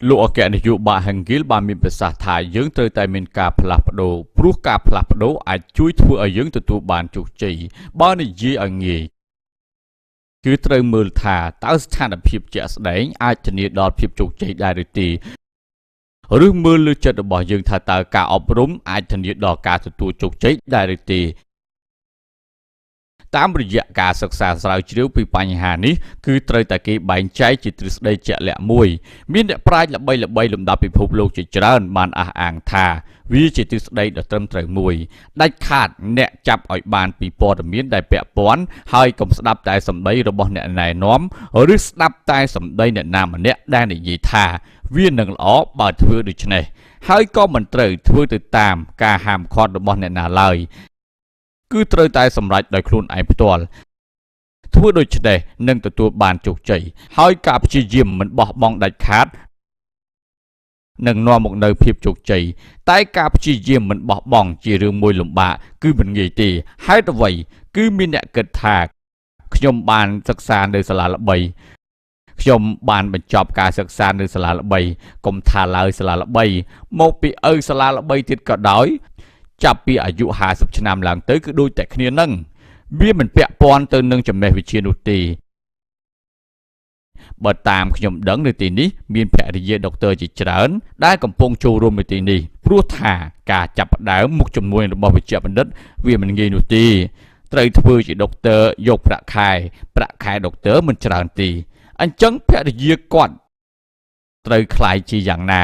លោកអគ្គនាយកបាហង្គីលបានមានប្រសាសន៍ថាយើងត្រូវតែមានការផ្លាស់ប្ដូរព្រោះការផ្លាស់ប្ដូរអាចជួយធ្វើឲ្យយើងទទួលបានជោគជ័យបើនិយាយឲ្យងាយគឺត្រូវមើលថាតើស្ថានភាពជាក់ស្ដែងអាចធានាដល់ភាពជោគជ័យដែរឬទេឬមើលលើចិត្តរបស់យើងថាតើការអប់រំអាចធានាដល់ការទទួលជោគជ័យដែរឬទេតាមរយៈការសិក្សាស្រាវជ្រាវពីបញ្ហានេះគឺត្រូវតែគេបែងចែកជាទ្រឹស្ដីជាក់លាក់មួយមានអ្នកប្រាជ្ញល្បីៗលំដាប់ពិភពលោកជាច្រើនបានអះអាងថាវាជាទ្រឹស្ដីដ៏ត្រឹមត្រូវមួយដាច់ខាតអ្នកចាប់ឲ្យបានពីព័ត៌មានដែលពាក់ព័ន្ធហើយកុំស្ដាប់តែសម្ដីរបស់អ្នកណែនាំឬស្ដាប់តែសម្ដីអ្នកណាម្នាក់ដែលនិយាយថាវានឹងល្អបើធ្វើដូច្នេះហើយក៏មិនត្រូវធ្វើទៅតាមការហាមឃាត់របស់អ្នកណាឡើយគឺត្រូវតែសម្រេចដោយខ្លួនឯងផ្ទាល់ធ្វើដូច្នេះនឹងទទួលបានជោគជ័យហើយការព្យាយាមមិនបោះបង់ដាច់ខាតនឹងនាំមកនូវភាពជោគជ័យតែការព្យាយាមមិនបោះបង់ជារឿងមួយលំបាកគឺមិនងាយទេហេតុអ្វីគឺមានអ្នកគិតថាខ្ញុំបានសិក្សានៅសាលាល្បីខ្ញុំបានបញ្ចប់ការសិក្សានៅសាលាល្បីកុំថាឡើយសាលាល្បីមកពីឪសាលាល្បីទៀតក៏ដោយចាប់ពីអាយុ50ឆ្នាំឡើងទៅគឺដូចតែគ្នានឹងវាមិនពាក់ព័ន្ធទៅនឹងចំណេះវិជ្ជានោះទេបើតាមខ្ញុំដឹងនៅទីនេះមានភរិយាដុកទ័រជាច្រើនដែលកំពុងចូលរួមនៅទីនេះព្រោះថាការចាប់ផ្ដើមមុខជំនួញរបស់វិជ្ជបណ្ឌិតវាមិនងាយនោះទេត្រូវធ្វើជាដុកទ័រយកប្រាក់ខែដុកទ័រមិនច្រើនទេអញ្ចឹងភរិយាគាត់ត្រូវខ្លាយជាយ៉ាងណា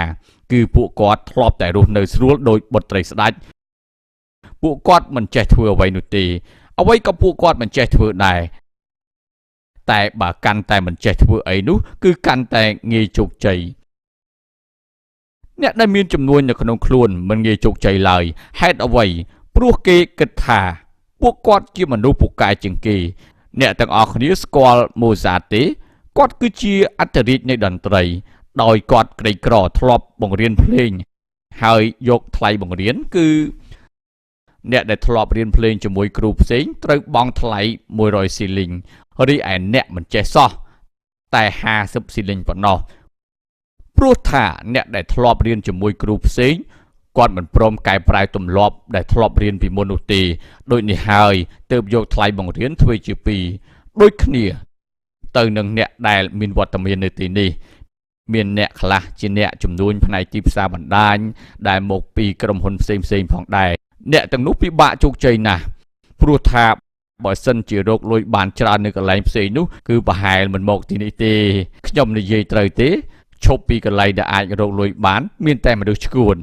គឺពួកគាត់ធ្លាប់តែរស់នៅស្រួលដោយបុត្រីស្ដេចពួកគាត់មិនចេះធ្វើអ្វីនោះទេអ្វីក៏ពួកគាត់មិនចេះធ្វើដែរតែបើកាន់តែមិនចេះធ្វើអីនោះគឺកាន់តែងាយជោគជ័យអ្នកដែលមានចំនួននៅក្នុងខ្លួនមិនងាយជោគជ័យឡើយហេតុអ្វីព្រោះគេគិតថាពួកគាត់ជាមនុស្សពូកែជាងគេអ្នកទាំងអស់គ្នាស្គាល់ម៉ូហ្សាទេគាត់គឺជាអធិរាជនៃតន្ត្រីដោយគាត់ក្រីក្រធ្លាប់បង្រៀនភ្លេងហើយយកថ្លៃបង្រៀនគឺអ្នកដែលធ្លាប់រៀនភ្លេងជាមួយគ្រូផ្សេងត្រូវបង់ថ្លៃ100ស៊ីលីងរីឯអ្នកមិនចេះសោះតែ50ស៊ីលីងប៉ុណ្ណោះព្រោះថាអ្នកដែលធ្លាប់រៀនជាមួយគ្រូផ្សេងគាត់មិនព្រមកែប្រែទម្លាប់ដែលធ្លាប់រៀនពីមុននោះទេដូចនេះហើយទើបយកថ្លៃបង្រៀនធ្វើជា2ដូចគ្នាទៅនឹងអ្នកដែលមានវត្តមាននៅទីនេះមានអ្នកខ្លះជាអ្នកជំនួញផ្នែកទីផ្សារបណ្ដាញដែលមកពីក្រុមហ៊ុនផ្សេងៗផងដែរអ្នកទាំងនោះពិបាកជោគជ័យណាស់ព្រោះថាបើសិនជារកលុយបានច្រើននៅកន្លែងផ្សេងនោះគឺប្រហែលមិនមកទីនេះទេខ្ញុំនិយាយត្រូវទេឈប់ពីកន្លែងដែលអាចរកលុយបានមានតែមនុស្សឈួន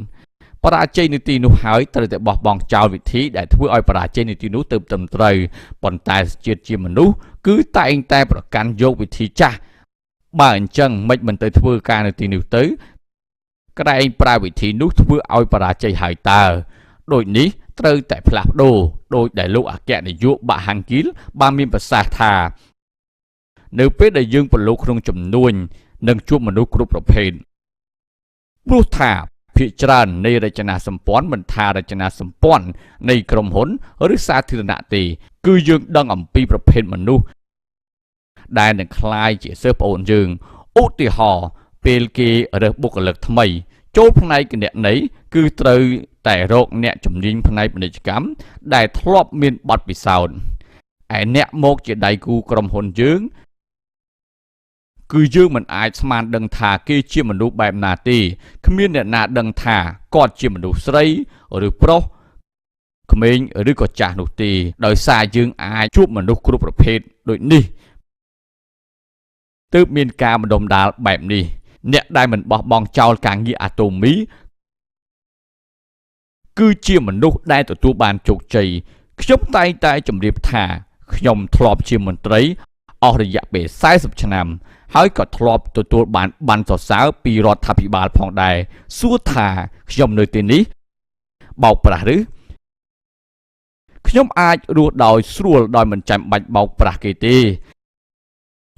បរាជ័យនៅទីនោះហើយត្រូវតែបោះបង់ចោលវិធីដែលធ្វើឲ្យបរាជ័យនៅទីនោះទៅត្រឹមត្រូវប៉ុន្តែជាតិជាមនុស្សគឺតែងតែប្រកាន់យកវិធីចាស់បើអញ្ចឹងមិនទៅធ្វើការនៅទីនោះទៅក្រែងប្រើវិធីនោះធ្វើឲ្យបរាជ័យហើយតើដូចនេះត្រូវតែផ្លាស់ប្ដូរដោយដែលលោកអគ្គនាយកបាហាំងគីលបានមានប្រសាសន៍ថានៅពេលដែលយើងប្រឡូកក្នុងចំនួននឹងជួបមនុស្សគ្រប់ប្រភេទព្រោះថាភាគច្រើននៃរចនាសម្ព័ន្ធមិនថារចនាសម្ព័ន្ធនៃក្រុមហ៊ុនឬសាធារណៈទេគឺយើងដឹងអំពីប្រភេទមនុស្សដែលនឹងคล้ายជាសិស្សប្អូនយើងឧទាហរណ៍ពេលគេរើសបុគ្គលិកថ្មីចូលផ្នែកគណនេយ្យគឺត្រូវតែរកអ្នកជំនាញផ្នែកពាណិជ្ជកម្មដែលធ្លាប់មានបទពិសោធន៍ឯអ្នកមកជាដៃគូក្រុមហ៊ុនយើងគឺយើងមិនអាចស្មានដឹងថាគេជាមនុស្សបែបណាទេគ្មានអ្នកណាដឹងថាគាត់ជាមនុស្សស្រីឬប្រុសក្មេងឬក៏ចាស់នោះទេដោយសារយើងអាចជួបមនុស្សគ្រប់ប្រភេទដូចនេះទើបមានការបណ្ដុំដាលបែបនេះអ្នកដែលមិនបោះបង់ចោលការងារអាតូមីគឺជាមនុស្សដែលទទួលបានជោគជ័យខ្ញុំតែងតែជម្រាបថាខ្ញុំធ្លាប់ជាមន្ត្រីអស់រយៈពេល40ឆ្នាំហើយក៏ធ្លាប់ទទួលបានប័ណ្ណសរសើរពីរដ្ឋាភិបាលផងដែរសួរថាខ្ញុំនៅទីនេះបោកប្រាស់ឬខ្ញុំអាចរស់ដោយស្រួលដោយមិនចាំបាច់បោកប្រាស់គេទេ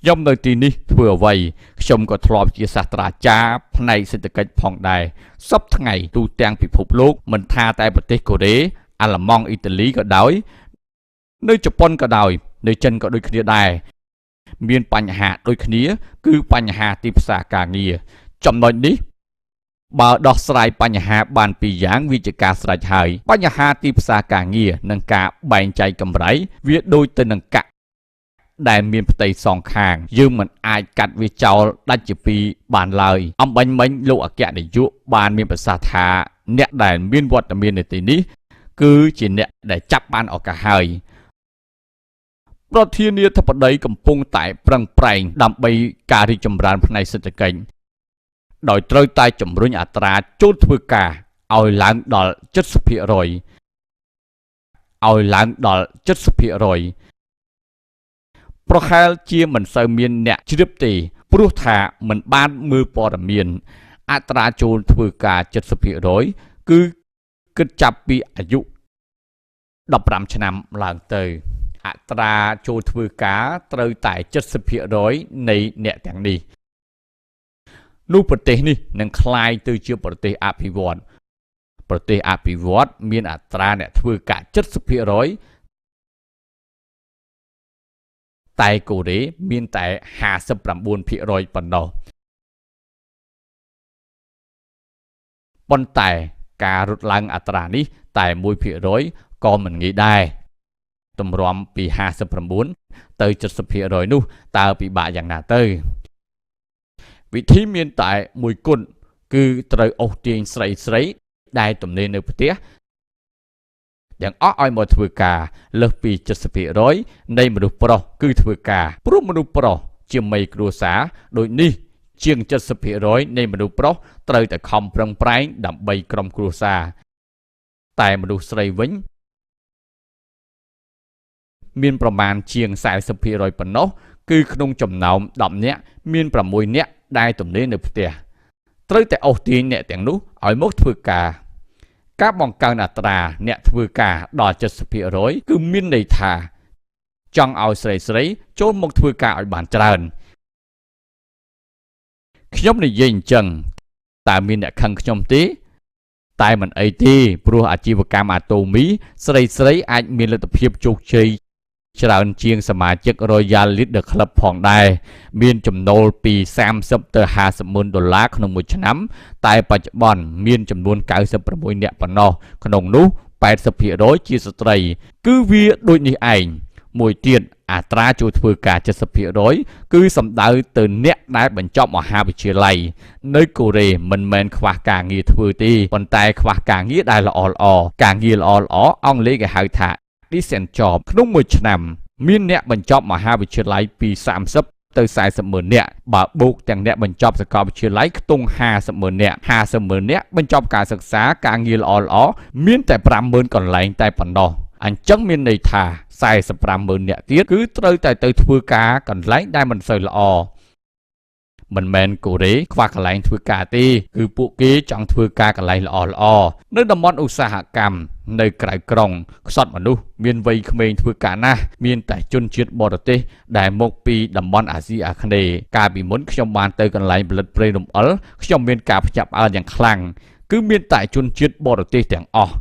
ខ្ញុំនៅទីនេះធ្វើអ្វីខ្ញុំក៏ធ្លាប់ជាសាស្ត្រាចារ្យផ្នែកសេដ្ឋកិច្ចផងដែរសពថ្ងៃទូទាំងពិភពលោកមិនថាតែប្រទេសកូរ៉េអាល្លឺម៉ង់អ៊ីតាលីក៏ដោយនៅជប៉ុនក៏ដោយនៅចិនក៏ដូចគ្នាដែរមានបញ្ហាដូចគ្នាគឺបញ្ហាទីផ្សារការងារចំណុចនេះ បើដោះស្រាយបញ្ហាបានពីរយ៉ាងវាជាការស្រេចហើយបញ្ហាទីផ្សារការងារនិងការបែងចែកកម្រៃវាដូចទៅនឹងកាក់ដែលមានផ្ទៃសងខាងយើងមិនអាចកាត់វាចោលដាច់ជាពីរបានឡើយអំបញ្ញមិញលោកអគ្គនាយកបានមានប្រសាសន៍ថាអ្នកដែលមានវត្តមាននៅទីនេះគឺជាអ្នកដែលចាប់បានឱកាសហើយប្រធានាធិបតីកំពុងតែប្រឹងប្រែងដើម្បីការរីកចម្រើនផ្នែកសេដ្ឋកិច្ចដោយត្រូវតែជំរុញអត្រាចូលធ្វើការឲ្យឡើងដល់ 70% ឲ្យឡើងដល់ 70% ប្រហែលជាមិនសូវមានអ្នកជ្រាបទេព្រោះថាមិនបានមើលព័ត៌មានអត្រាចូលធ្វើការ 70% គឺគិតចាប់ពីអាយុ15ឆ្នាំឡើងទៅអត្រាចូលធ្វើការត្រូវតែ 70% នៃអ្នកទាំងនេះនោះប្រទេសនេះនឹងក្លាយទៅជាប្រទេសអភិវឌ្ឍមានអត្រាអ្នកធ្វើការ 70% តែកូរ៉េមានតែ 59% ប៉ុណ្ណោះប៉ុន្តែការរត់ឡើងអត្រានេះតែ 1% ក៏មិនងាយដែរទម្រាំពី 59 ទៅ 70% នោះតើពិបាកយ៉ាងណាទៅវិធីមានតែមួយគត់គឺត្រូវអូសទាញស្រីដែលទំនេរនៅផ្ទះទាំងអស់ឲ្យមកធ្វើការលើសពី 70% នៃមនុស្សប្រុសគឺធ្វើការព្រោះមនុស្សប្រុសជាមេគ្រួសារដូចនេះជាង 70% នៃមនុស្សប្រុសត្រូវតែខំប្រឹងប្រែងដើម្បីក្រុមគ្រួសារតែមនុស្សស្រីវិញមានប្រមាណជាង 40% ប៉ុណ្ណោះគឺក្នុងចំណោម10នាក់មាន6នាក់ដែលទំនេរនៅផ្ទះត្រូវតែអូសទាញអ្នកទាំងនោះឲ្យមកធ្វើការបង្កើនអត្រាអ្នកធ្វើការដល់ 70% គឺមានន័យថាចង់ឲ្យស្រីចូលមកធ្វើការឲ្យបានច្រើនខ្ញុំនិយាយអញ្ចឹងតើមានអ្នកខឹងខ្ញុំទេតែមិនអីទេព្រោះអាជីវកម្មអាតូមីស្រីអាចមានលទ្ធភាពជោគជ័យច្រើនជាងសមាជិក Royal Leader Club ផងដែរមានចំណូលពី30ទៅ50ម៉ឺនដុល្លារក្នុងមួយឆ្នាំតែបច្ចុប្បន្នមានចំនួន96នាក់ប៉ុណ្ណោះក្នុងនោះ 80% ជាស្ត្រីគឺវាដូចនេះឯងមួយទៀតអត្រាចូលធ្វើការ 70% គឺសំដៅទៅអ្នកដែលបញ្ចប់មហាវិទ្យាល័យនៅកូរ៉េមិនមែនខ្វះការងារធ្វើទេប៉ុន្តែខ្វះការងារដែលល្អការងារល្អអង់គ្លេសគេហៅថា decent job ក្នុងមួយឆ្នាំមានអ្នកបញ្ចប់មហាវិទ្យាល័យពី30ទៅ40ម៉ឺននាក់បើបូកទាំងអ្នកបញ្ចប់សាកលវិទ្យាល័យខ្ទង់50ម៉ឺននាក់បញ្ចប់ការសិក្សាការងារល្អមានតែ50000កន្លែងតែប៉ុណ្ណោះអញ្ចឹងមានន័យថា45ម៉ឺននាក់ទៀតគឺត្រូវតែទៅធ្វើការកន្លែងដែលមិនសូវល្អមិនមែនកូរ៉េខ្វះកន្លែងធ្វើការទេគឺពួកគេចង់ធ្វើការកន្លែងល្អនៅតំបន់ឧស្សាហកម្មនៅក្រៅក្រុងខ្សត់មនុស្សមានវ័យក្មេងធ្វើការណាស់មានតែជនជាតិបរទេសដែលមកពីតំបន់អាស៊ីអាគ្នេយ៍កាលពីមុនខ្ញុំបានទៅកន្លែងផលិតប្រេងរំអិលខ្ញុំមានការភ្ញាក់ផ្អើលយ៉ាងខ្លាំងគឺមានតែជនជាតិបរទេសទាំងអស់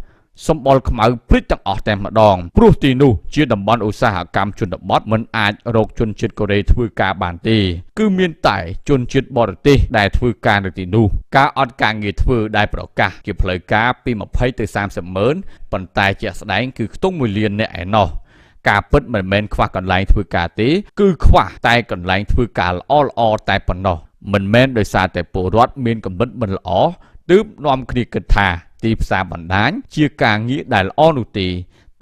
សម្បល់ខ្មៅព្រិចទាំងអស់តែម្ដងព្រោះទីនោះជាតំបន់ឧស្សាហកម្មជនបទមិនអាចរកជនជាតិកូរ៉េធ្វើការបានទេគឺមានតែជនជាតិបរទេសដែលធ្វើការនៅទីនោះការអត់ការងារធ្វើដែលប្រកាសជាផ្លូវការពី20ទៅ30ម៉ឺនប៉ុន្តែជាក់ស្ដែងគឺខ្ទង់1លានអ្នកឯណោះការពិតមិនមែនខ្វះកន្លែងធ្វើការទេគឺខ្វះតែកន្លែងធ្វើការល្អតែប៉ុណ្ណោះមិនមែនដោយសារតែពលរដ្ឋមានគំនិតមិនល្អទើបនាំគ្នាគិតថាទីផ្សារបណ្ដាញជាការងារដែលល្អនោះទេ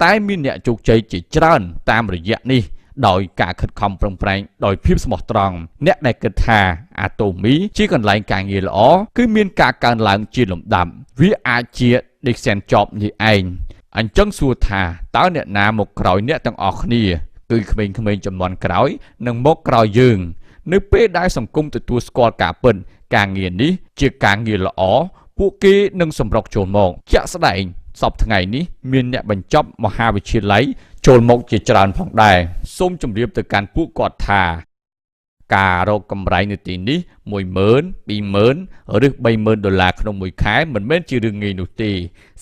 តែមានអ្នកជោគជ័យជាច្រើនតាមរយៈនេះដោយការខិតខំប្រឹងប្រែងដោយភាពស្មោះត្រង់អ្នកដែលគិតថាអាតូមីជាកន្លែងការងារល្អគឺមានការកើនឡើងជាលំដាប់វាអាចជា decent job នេះឯងអញ្ចឹងសួរថាតើអ្នកណាមកក្រោយអ្នកទាំងអស់គ្នាគឺក្មេងៗចំនួនក្រោយនិងមកក្រោយយើងនៅពេលដែលសង្គមទទួលស្គាល់ការពិតការងារនេះជាការងារល្អពួកគេនឹងសម្រុកចូលមកជាក់ស្ដែងសពថ្ងៃនេះមានអ្នកបញ្ចប់មហាវិទ្យាល័យចូលមកជាច្រើនផងដែរសូមជម្រាបទៅកាន់ពួកគាត់ថាការរកកម្រៃនៅទីនេះ 10000 20000 ឬ 30000 ដុល្លារក្នុងមួយខែមិនមែនជារឿងងាយនោះទេ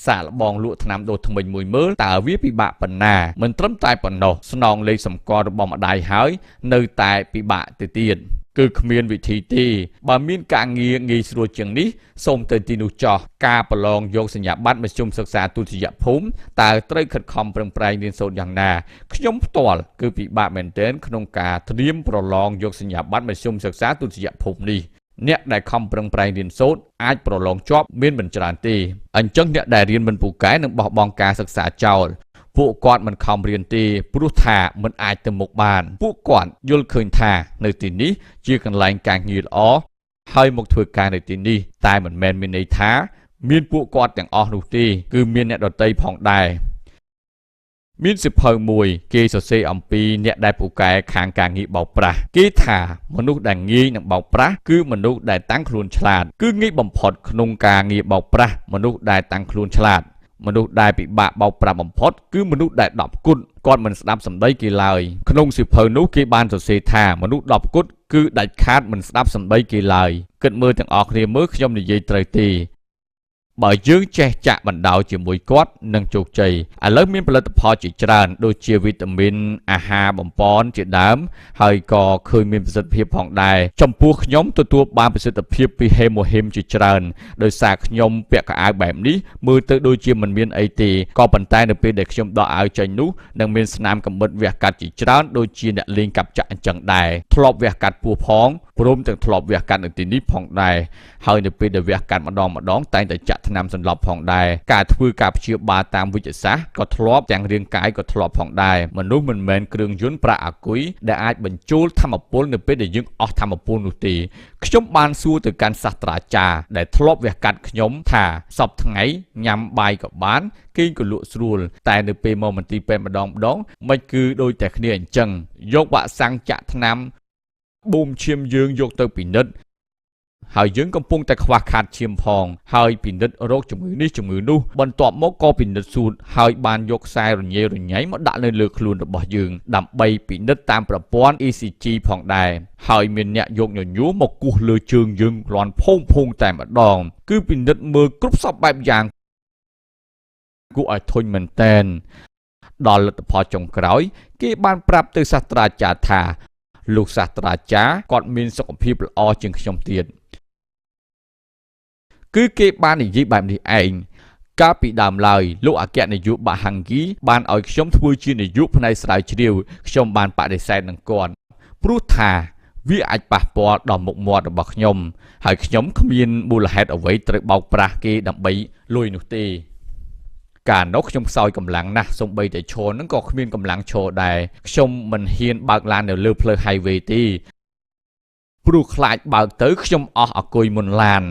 សាកល្បងលក់ថ្នាំដូរធ្មេញ 10000 តើវាពិបាកប៉ុណ្ណាមិនត្រឹមតែប៉ុណ្ណោះស្នងលេខសម្គាល់របស់ម្ដាយហើយនៅតែពិបាកទៅទៀត គឺគ្មានវិធីទេបើមានការងារងាយស្រួលជាងនេះសូមទៅទីនោះចោះការប្រឡងយកសញ្ញាបត្រមធ្យមសិក្សាទុតិយភូមិតើត្រូវខិតខំប្រឹងប្រែងរៀនសូត្រយ៉ាងណាខ្ញុំផ្ទាល់គឺពិបាកមែនទែនក្នុងការត្រៀមប្រឡងយកសញ្ញាបត្រមធ្យមសិក្សាទុតិយភូមិនេះអ្នកដែលខំប្រឹងប្រែងរៀនសូត្រអាចប្រឡងជាប់មានមិនច្រើនទេអញ្ចឹងអ្នកដែលរៀនមិនពូកែនឹងបោះបង់ការសិក្សាចោលពួកគាត់មិនខំរៀនទេព្រោះថាមិនអាចទៅមុខបានពួកគាត់យល់ឃើញថានៅទីនេះជាកន្លែងការងារល្អហើយមកធ្វើការនៅទីនេះតែមិនមែនមានន័យថាមានពួកគាត់ទាំងអស់នោះទេគឺមានអ្នកដទៃផងដែរមានសិភៅមួយគេសរសេរអំពីអ្នកដែលពូកែខាងការងារបោកប្រាស់គេថាមនុស្សដែលងាយនឹងបោកប្រាស់គឺមនុស្សដែលតាំងខ្លួនឆ្លាតគឺងាយបំផុតក្នុងការងារបោកប្រាស់មនុស្សដែលតាំងខ្លួនឆ្លាតមនុស្សដែលពិបាកបោកប្រាស់បំផុតគឺមនុស្សដែល10គត់គាត់មិនស្ដាប់សម្ដីគេឡើយក្នុងសិភៅនោះគេបានសរសេរថាមនុស្ស10គត់គឺដាច់ខាតមិនស្ដាប់សម្ដីគេឡើយគិតមើលទាំងអស់គ្នាមើលខ្ញុំនិយាយត្រូវទេបើយើងចេះចាក់បណ្ដោយជាមួយគាត់នឹងជោគជ័យឥឡូវមានផលិតផលជាច្រើនដូចជាវីតាមីនអាហារបំពន់ជាដើមហើយក៏ឃើញមានប្រសិទ្ធភាពផងដែរចំពោះខ្ញុំទទួលបានប្រសិទ្ធភាពពីហេម៉ូហីមជាច្រើនដោយសារខ្ញុំពាក់កៅអៅបែបនេះមើលទៅដូចជាមិនមានអីទេក៏ប៉ុន្តែនៅពេលដែលខ្ញុំដកអាវចេញនោះនឹងមានស្នាមកំបិតវះកាត់ជាច្រើនដូចជាអ្នកលេងកាប់ចាក់អញ្ចឹងដែរធ្លាប់វះកាត់ពោះផងព្រមទាំងធ្លាប់វះកាត់នៅទីនេះផងដែរហើយនៅពេលដែលវះកាត់ម្ដងតែងតែចាក់ថ្នាំសន្លប់ផងដែរការធ្វើការព្យាបាលតាមវិទ្យាសាស្ត្រក៏ធ្លាប់ទាំងរាងកាយក៏ធ្លាប់ផងដែរមនុស្សមិនមែនគ្រឿងយន្តប្រាក់អាគុយដែលអាចបញ្ចូលធម្មពលនៅពេលដែលយើងអស់ធម្មពលនោះទេខ្ញុំបានសួរទៅកាន់សាស្ត្រាចារ្យដែលធ្លាប់វះកាត់ខ្ញុំថាសពថ្ងៃញ៉ាំបាយក៏បានគេក៏លក់ស្រួលតែនៅពេលមកមន្ទីរពេទ្យម្ដងមិនគឺដូចតែគ្នាអញ្ចឹងយកវ៉ាក់សាំងចាក់ថ្នាំបូមឈាមយើងយកទៅពិនិត្យហើយយើងកំពុងតែខ្វះខាតឈាមផងហើយពិនិត្យរោគជំងឺនេះជំងឺនោះបន្ទាប់មកក៏ពិនិត្យសួតហើយបានយកខ្សែរញ៉េរញ៉ៃមកដាក់នៅលើខ្លួនរបស់យើងដើម្បីពិនិត្យតាមប្រព័ន្ធ ECG ផងដែរហើយមានអ្នកយកញញួរមកគោះលើជើងយើងគ្រាន់ភងតែម្ដងគឺពិនិត្យមើលគ្រប់សពបែបយ៉ាងគួរឲ្យធុញមែនតែនដល់លទ្ធផលចុងក្រោយគេបានប្រាប់ទៅសាស្ត្រាចារ្យថាលោកសាស្ត្រាចារ្យគាត់មានសុខភាពល្អជាងខ្ញុំទៀតគឺគេបាននិយាយបែបនេះឯងកាលពីដើមឡើយលោកអគ្គនាយកបាហាំងគីបានឲ្យខ្ញុំធ្វើជានាយកផ្នែកស្រាវជ្រាវខ្ញុំបានបដិសេធនឹងគាត់ព្រោះថាវាអាចប៉ះពាល់ដល់មុខមាត់របស់ខ្ញុំហើយខ្ញុំគ្មានមូលហេតុអ្វីត្រូវបោកប្រាស់គេដើម្បីលុយនោះទេកាលនោះខ្ញុំខ្សោយកម្លាំងណាស់សូម្បីតែឈរនឹងក៏គ្មានកម្លាំងឈរដែរខ្ញុំមិនហ៊ានបើកឡាននៅលើផ្លូវ highway ទេព្រោះខ្លាចបើកទៅខ្ញុំអស់អគុយមុនឡាន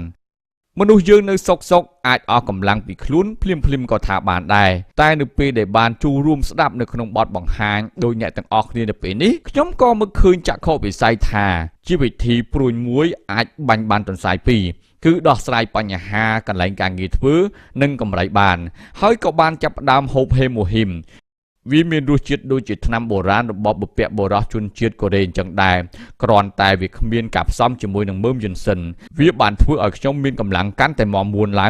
មនុស្សយើងនៅសុកអាចអស់កម្លាំងពីខ្លួនភ្លាមក៏ថាបានដែរតែនៅពេលដែលបានចូលរួមស្ដាប់នៅក្នុងបទបង្ហាញដោយអ្នកទាំងអស់គ្នានៅពេលនេះខ្ញុំក៏មកឃើញចក្ខុវិស័យថាជាវិធីព្រួយមួយអាចបាញ់បានទន្សាយពីរគឺដោះស្រាយបញ្ហាកន្លែងការងារធ្វើនិងកម្រៃបានហើយក៏បានចាប់ផ្ដើមហូបហេម៉ូហ៊ីមវាមានរសជាតិដូចជាថ្នាំបុរាណរបស់បុព្វបុរសជនជាតិកូរ៉េអញ្ចឹងដែរគ្រាន់តែវាគ្មានការផ្សំជាមួយនឹងមើមយិនសិនវាបានធ្វើឲ្យខ្ញុំមានកម្លាំងកាន់តែមាំមួនឡើ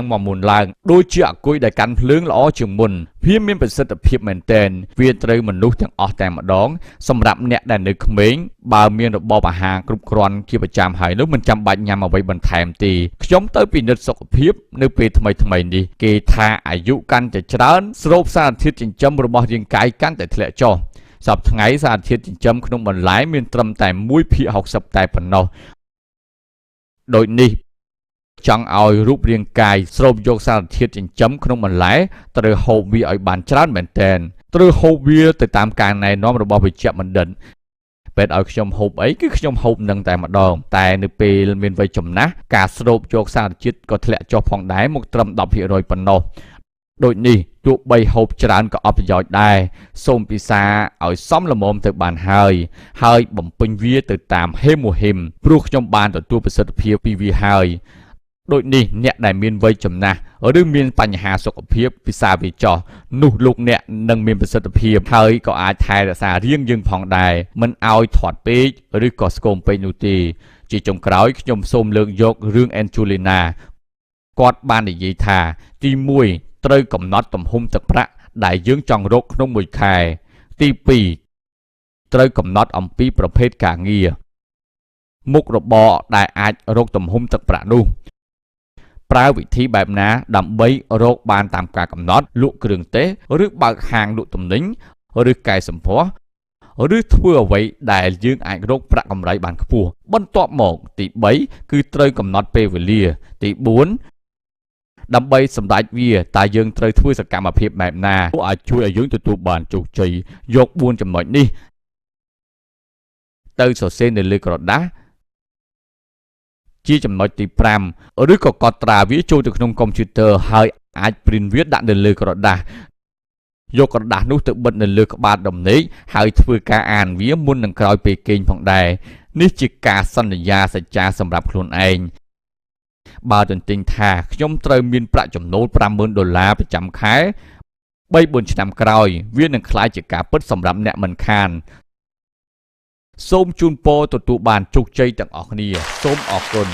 ងដូចជាអាគុយដែលកាន់ភ្លើងល្អជាងមុនវាមានប្រសិទ្ធភាពមែនទែនវាត្រូវមនុស្សទាំងអស់តែម្ដងសម្រាប់អ្នកដែលនៅក្មេងបើមានរបបអាហារគ្រប់គ្រាន់ជាប្រចាំហើយនោះមិនចាំបាច់ញ៉ាំអ្វីបន្ថែមទេខ្ញុំទៅពិនិត្យសុខភាពនៅពេលថ្មីនេះគេថាអាយុកាន់តែច្រើនស្រូបសារធាតុចិញ្ចឹមរបស់រាងកាយកាន់តែធ្លាក់ចុះសប្តាហ៍ថ្ងៃសារធាតុចិញ្ចឹមក្នុងបន្លែមានត្រឹមតែ 1/60 តែប៉ុណ្ណោះដូចនេះចង់ឲ្យរូបរាងកាយស្រូបយកសារធាតុចិញ្ចឹមក្នុងបន្លែត្រូវហូបវាឲ្យបានច្រើនមែនទែនត្រូវហូបវាទៅតាមការណែនាំរបស់វេជ្ជបណ្ឌិតពេលឲ្យខ្ញុំហូបអីគឺខ្ញុំហូបនឹងតែម្ដងតែនៅពេលមានវ័យចំណាស់ការស្រូបយកសារជាតិក៏ធ្លាក់ចុះផងដែរមកត្រឹម 10% ប៉ុណ្ណោះដូចនេះទោះបីហូបច្រើនក៏អត់ប្រយោជន៍ដែរសូមពិសាឲ្យសមល្មមទៅបានហើយបំពេញវាទៅតាមហេម៉ូហ៊ីមព្រោះខ្ញុំបានទទួលប្រសិទ្ធភាពពីវាហើយដូចនេះអ្នកដែលមានវ័យចំណាស់ឬមានបញ្ហាសុខភាពពិសាវាចោះនោះលោកអ្នកនឹងមានប្រសិទ្ធភាពហើយក៏អាចថែរក្សារាងយើងផងដែរមិនឲ្យធាត់ពេកឬក៏ស្គមពេកនោះទេជាចុងក្រោយខ្ញុំសូមលើកយករឿង Angelina គាត់បាននិយាយថាទី1ត្រូវកំណត់ទំហំទឹកប្រាក់ដែលយើងចង់រកក្នុងមួយខែទី2ត្រូវកំណត់អំពីប្រភេទការងារ មុខរបរដែលអាចរកទំហំទឹកប្រាក់នោះប្រើវិធីបែបណាដើម្បីរកបានតាមការកំណត់លក់គ្រឿងទេសឬបើកហាងលក់ទំនិញឬកែសម្ផស្សឬធ្វើអ្វីដែលយើងអាចរកប្រាក់កម្រៃបានខ្ពស់បន្ទាប់មកទី3គឺត្រូវកំណត់ពេលវេលាទី4ដើម្បីសម្រេចវាតើយើងត្រូវធ្វើសកម្មភាពបែបណាអាចជួយឲ្យយើងទទួលបានជោគជ័យយក4ចំណុចនេះទៅសរសេរនៅលើក្រដាសជាចំណុចទី5ឬក៏កត់ត្រាវាចូលទៅក្នុងកុំព្យូទ័រហើយអាច print វាដាក់នៅលើក្រដាសយកក្រដាសនោះទៅបិទនៅលើក្បាលដំណេកហើយធ្វើការអានវាមុននឹងក្រោយពេលគេងផងដែរនេះជាការសន្យាសច្ចាសម្រាប់ខ្លួនឯងបើទន្ទិញថាខ្ញុំត្រូវមានប្រាក់ចំណូល$50,000ប្រចាំខែ 3-4 ឆ្នាំក្រោយវានឹងក្លាយជាការពិតសម្រាប់អ្នកមិនខានសូមជូនពរទទួលបានជោគជ័យទាំងអស់គ្នាសូមអរគុណ